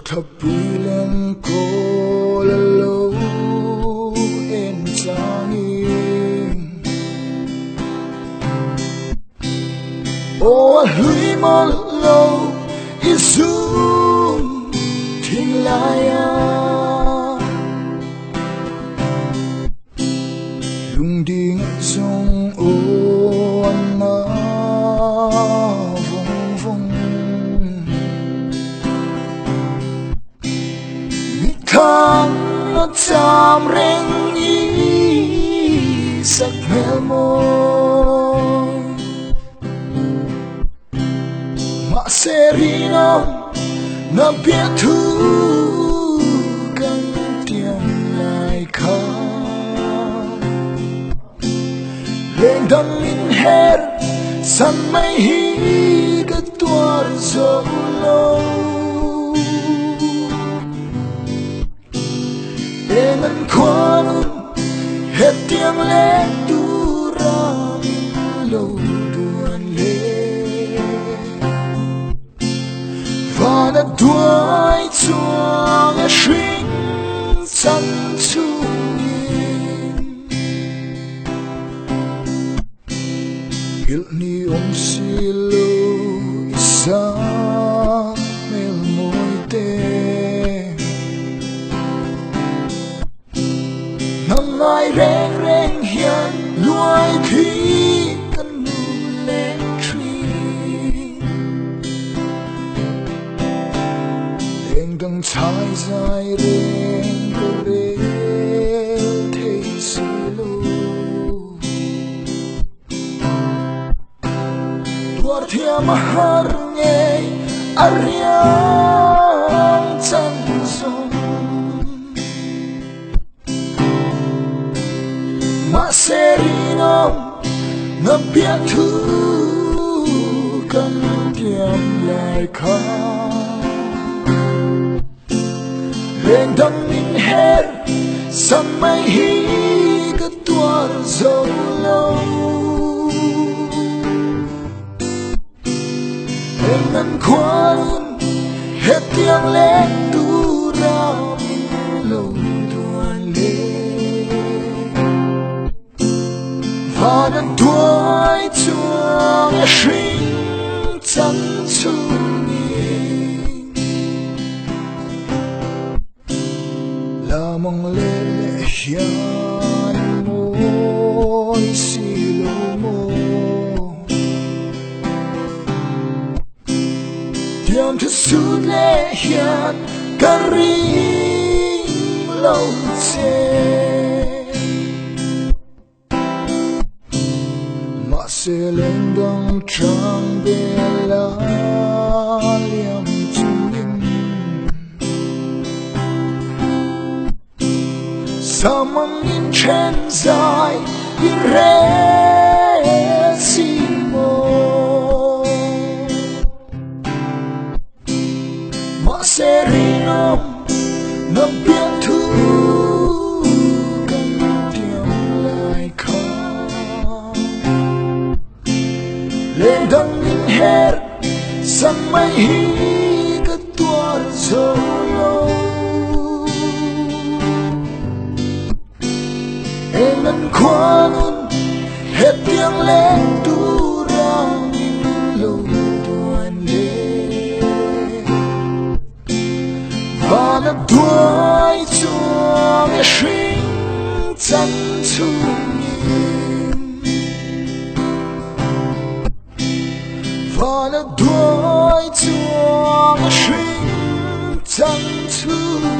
thập lên cô là lâu em sang yên ô lưới mơ lâu isu thiên lai lung đi ngất sông ô anh vung vung tháng nó chạm rèn ý sắc mèo môi mà serino nó biết thu căng tiếng lại khá lên đâm in hết săn mây hí cái tua dấu lâu dengan kuanun hetiang le durang lâu duan le và đã đuổi chuông ở xuyên chân chung gil ni om silo isa mel moite ai rèn rèn hiền nuôi khi cần nu lên tri đèn đằng trái dài rèn rê thấy xì lô tuar thia mahar nghe ariang chân dung mà serino nó biết thu cầm tiệm lại khá lên đâm in hết sân mây hí cái tua dấu lâu lên ngân khoan hết tiếng lên tu ra lâu tuan lên và đã đuổi chuông xuyên chân chung nhìn là mong lệ hiền môi xì lô mô tiếng thức sút lệ hiền cả rinh lâu chê sẽ lên đằng trăng bella liam chung sao mong in trên dài in rê xì mô mà serino nó biết thu cần tiếng lại khó lên đằng in hết sân mây hí cái tua dấu lâu em ngân khoan hết tiếng lên tu rang lâu tuan lê và nó đuổi chuông xuyên chân chung và nó đuổi chuông xuyên chân chung